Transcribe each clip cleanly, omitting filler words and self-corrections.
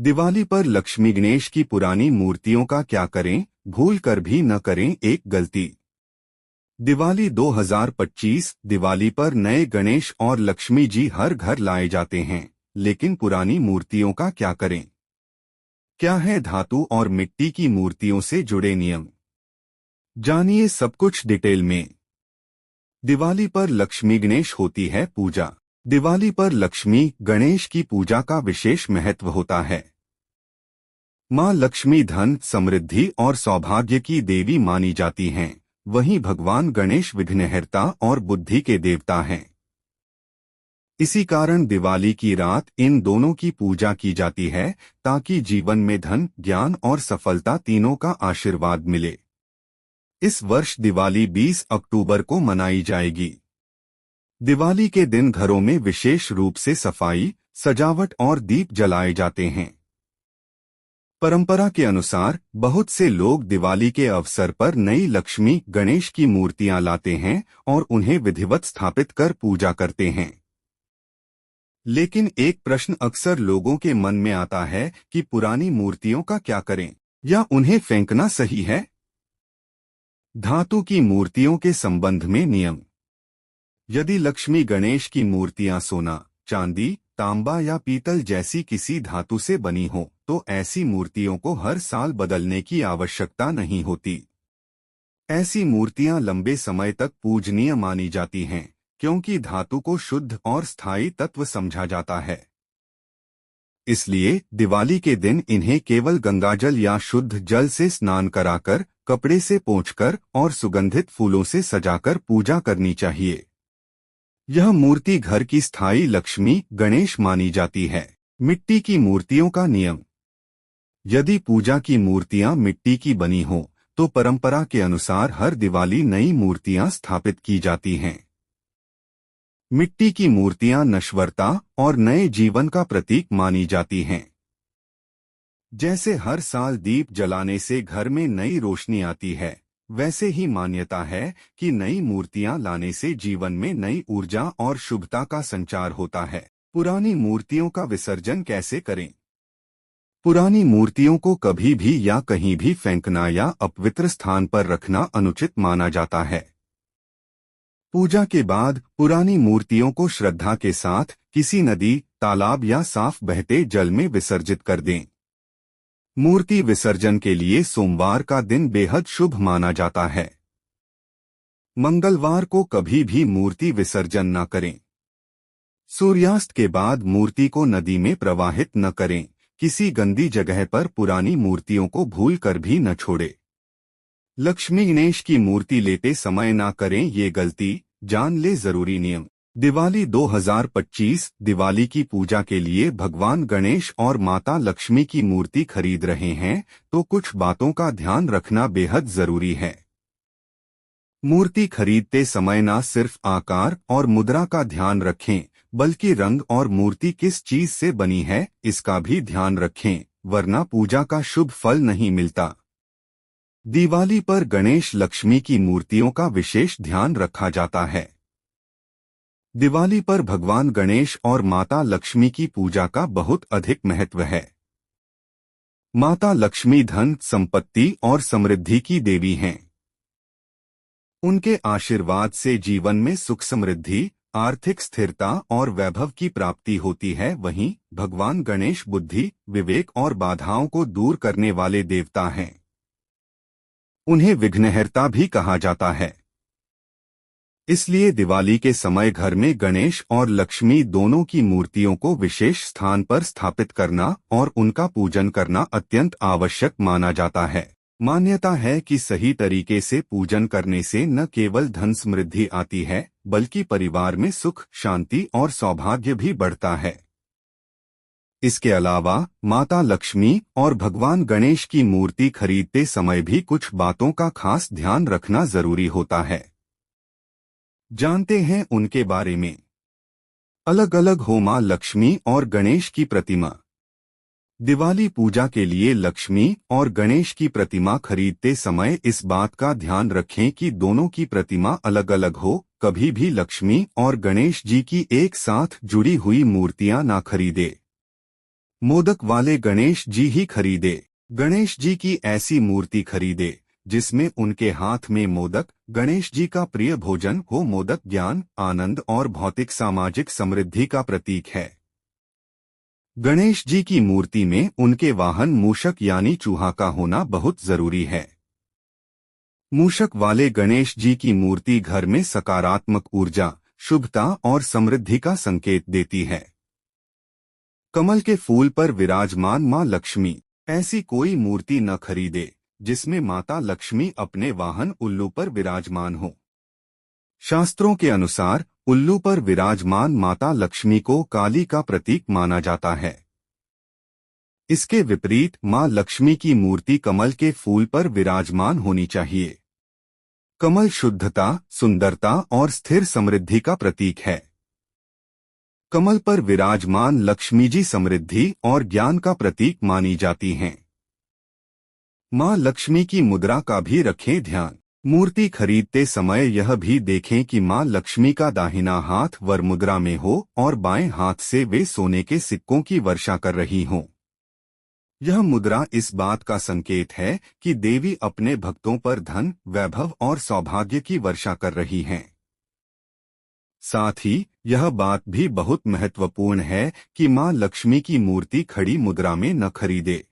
दिवाली पर लक्ष्मी गणेश की पुरानी मूर्तियों का क्या करें, भूल कर भी न करें एक गलती। दिवाली 2025 दिवाली पर नए गणेश और लक्ष्मी जी हर घर लाए जाते हैं, लेकिन पुरानी मूर्तियों का क्या करें? क्या है धातु और मिट्टी की मूर्तियों से जुड़े नियम? जानिए सब कुछ डिटेल में। दिवाली पर लक्ष्मी गणेश होती है पूजा। दिवाली पर लक्ष्मी गणेश की पूजा का विशेष महत्व होता है। माँ लक्ष्मी धन, समृद्धि और सौभाग्य की देवी मानी जाती हैं। वहीं भगवान गणेश विघ्नहर्ता और बुद्धि के देवता हैं। इसी कारण दिवाली की रात इन दोनों की पूजा की जाती है, ताकि जीवन में धन, ज्ञान और सफलता तीनों का आशीर्वाद मिले। इस वर्ष दिवाली 20 अक्टूबर को मनाई जाएगी। दिवाली के दिन घरों में विशेष रूप से सफाई, सजावट और दीप जलाए जाते हैं। परंपरा के अनुसार बहुत से लोग दिवाली के अवसर पर नई लक्ष्मी गणेश की मूर्तियां लाते हैं और उन्हें विधिवत स्थापित कर पूजा करते हैं। लेकिन एक प्रश्न अक्सर लोगों के मन में आता है कि पुरानी मूर्तियों का क्या करें, या उन्हें फेंकना सही है? धातु की मूर्तियों के संबंध में नियम। यदि लक्ष्मी गणेश की मूर्तियां सोना, चांदी, तांबा या पीतल जैसी किसी धातु से बनी हो, तो ऐसी मूर्तियों को हर साल बदलने की आवश्यकता नहीं होती। ऐसी मूर्तियां लंबे समय तक पूजनीय मानी जाती हैं, क्योंकि धातु को शुद्ध और स्थायी तत्व समझा जाता है। इसलिए दिवाली के दिन इन्हें केवल गंगाजल या शुद्ध जल से स्नान कराकर, कपड़े से पोंछकर और सुगंधित फूलों से सजाकर पूजा करनी चाहिए। यह मूर्ति घर की स्थायी लक्ष्मी गणेश मानी जाती है। मिट्टी की मूर्तियों का नियम। यदि पूजा की मूर्तियां मिट्टी की बनी हों, तो परंपरा के अनुसार हर दिवाली नई मूर्तियां स्थापित की जाती हैं। मिट्टी की मूर्तियां नश्वरता और नए जीवन का प्रतीक मानी जाती हैं। जैसे हर साल दीप जलाने से घर में नई रोशनी आती है, वैसे ही मान्यता है कि नई मूर्तियां लाने से जीवन में नई ऊर्जा और शुभता का संचार होता है। पुरानी मूर्तियों का विसर्जन कैसे करें? पुरानी मूर्तियों को कभी भी या कहीं भी फेंकना या अपवित्र स्थान पर रखना अनुचित माना जाता है। पूजा के बाद पुरानी मूर्तियों को श्रद्धा के साथ किसी नदी, तालाब या साफ बहते जल में विसर्जित कर दें। मूर्ति विसर्जन के लिए सोमवार का दिन बेहद शुभ माना जाता है। मंगलवार को कभी भी मूर्ति विसर्जन न करें। सूर्यास्त के बाद मूर्ति को नदी में प्रवाहित न करें। किसी गंदी जगह पर पुरानी मूर्तियों को भूल कर भी न छोड़े। लक्ष्मी गणेश की मूर्ति लेते समय ना करें ये गलती, जान ले जरूरी नियम। दिवाली 2025 दिवाली की पूजा के लिए भगवान गणेश और माता लक्ष्मी की मूर्ति खरीद रहे हैं, तो कुछ बातों का ध्यान रखना बेहद जरूरी है। मूर्ति खरीदते समय ना सिर्फ आकार और मुद्रा का ध्यान रखें, बल्कि रंग और मूर्ति किस चीज से बनी है इसका भी ध्यान रखें, वरना पूजा का शुभ फल नहीं मिलता। दिवाली पर गणेश लक्ष्मी की मूर्तियों का विशेष ध्यान रखा जाता है। दिवाली पर भगवान गणेश और माता लक्ष्मी की पूजा का बहुत अधिक महत्व है। माता लक्ष्मी धन, संपत्ति और समृद्धि की देवी हैं। उनके आशीर्वाद से जीवन में सुख, समृद्धि, आर्थिक स्थिरता और वैभव की प्राप्ति होती है। वहीं भगवान गणेश बुद्धि, विवेक और बाधाओं को दूर करने वाले देवता हैं। उन्हें विघ्नहर्ता भी कहा जाता है। इसलिए दिवाली के समय घर में गणेश और लक्ष्मी दोनों की मूर्तियों को विशेष स्थान पर स्थापित करना और उनका पूजन करना अत्यंत आवश्यक माना जाता है। मान्यता है कि सही तरीके से पूजन करने से न केवल धन समृद्धि आती है, बल्कि परिवार में सुख, शांति और सौभाग्य भी बढ़ता है। इसके अलावा माता लक्ष्मी और भगवान गणेश की मूर्ति खरीदते समय भी कुछ बातों का खास ध्यान रखना जरूरी होता है। जानते हैं उनके बारे में। अलग अलग हो मां लक्ष्मी और गणेश की प्रतिमा। दिवाली पूजा के लिए लक्ष्मी और गणेश की प्रतिमा खरीदते समय इस बात का ध्यान रखें कि दोनों की प्रतिमा अलग अलग हो। कभी भी लक्ष्मी और गणेश जी की एक साथ जुड़ी हुई मूर्तियां ना खरीदें। मोदक वाले गणेश जी ही खरीदे। गणेश जी की ऐसी मूर्ति खरीदे जिसमें उनके हाथ में मोदक, गणेश जी का प्रिय भोजन हो। मोदक ज्ञान, आनंद और भौतिक सामाजिक समृद्धि का प्रतीक है। गणेश जी की मूर्ति में उनके वाहन मूषक यानी चूहा का होना बहुत जरूरी है। मूषक वाले गणेश जी की मूर्ति घर में सकारात्मक ऊर्जा, शुभता और समृद्धि का संकेत देती है। कमल के फूल पर विराजमान मां लक्ष्मी। ऐसी कोई मूर्ति न खरीदे जिसमें माता लक्ष्मी अपने वाहन उल्लू पर विराजमान हो। शास्त्रों के अनुसार उल्लू पर विराजमान माता लक्ष्मी को काली का प्रतीक माना जाता है। इसके विपरीत मां लक्ष्मी की मूर्ति कमल के फूल पर विराजमान होनी चाहिए। कमल शुद्धता, सुंदरता और स्थिर समृद्धि का प्रतीक है। कमल पर विराजमान लक्ष्मी जी समृद्धि और ज्ञान का प्रतीक मानी जाती हैं। मां लक्ष्मी की मुद्रा का भी रखें ध्यान। मूर्ति खरीदते समय यह भी देखें कि मां लक्ष्मी का दाहिना हाथ वर मुद्रा में हो और बाएं हाथ से वे सोने के सिक्कों की वर्षा कर रही हों। यह मुद्रा इस बात का संकेत है कि देवी अपने भक्तों पर धन, वैभव और सौभाग्य की वर्षा कर रही हैं। साथ ही यह बात भी बहुत महत्वपूर्ण है कि मां लक्ष्मी की मूर्ति खड़ी मुद्रा में न खरीदे।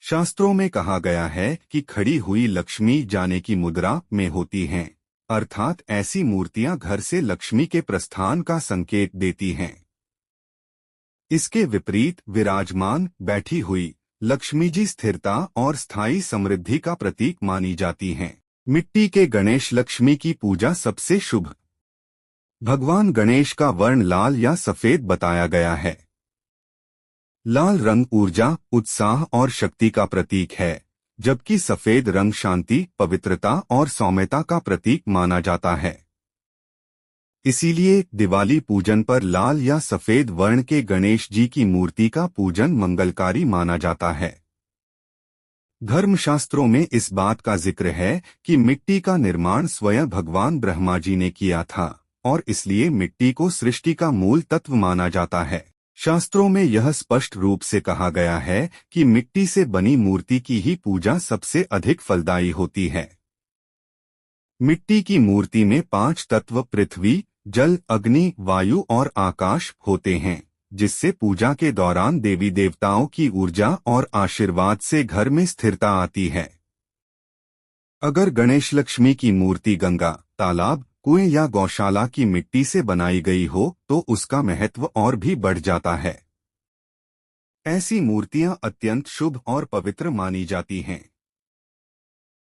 शास्त्रों में कहा गया है कि खड़ी हुई लक्ष्मी जाने की मुद्रा में होती हैं, अर्थात ऐसी मूर्तियां घर से लक्ष्मी के प्रस्थान का संकेत देती हैं। इसके विपरीत विराजमान, बैठी हुई लक्ष्मी जी स्थिरता और स्थायी समृद्धि का प्रतीक मानी जाती हैं। मिट्टी के गणेश लक्ष्मी की पूजा सबसे शुभ। भगवान गणेश का वर्ण लाल या सफेद बताया गया है। लाल रंग ऊर्जा, उत्साह और शक्ति का प्रतीक है, जबकि सफेद रंग शांति, पवित्रता और सौम्यता का प्रतीक माना जाता है। इसीलिए दिवाली पूजन पर लाल या सफेद वर्ण के गणेश जी की मूर्ति का पूजन मंगलकारी माना जाता है। धर्मशास्त्रों में इस बात का जिक्र है कि मिट्टी का निर्माण स्वयं भगवान ब्रह्मा जी ने किया था और इसलिए मिट्टी को सृष्टि का मूल तत्व माना जाता है। शास्त्रों में यह स्पष्ट रूप से कहा गया है कि मिट्टी से बनी मूर्ति की ही पूजा सबसे अधिक फलदायी होती है। मिट्टी की मूर्ति में 5 तत्व पृथ्वी, जल, अग्नि, वायु और आकाश होते हैं, जिससे पूजा के दौरान देवी देवताओं की ऊर्जा और आशीर्वाद से घर में स्थिरता आती है। अगर गणेश लक्ष्मी की मूर्ति गंगा, तालाब, कुएं या गौशाला की मिट्टी से बनाई गई हो तो उसका महत्व और भी बढ़ जाता है। ऐसी मूर्तियां अत्यंत शुभ और पवित्र मानी जाती हैं।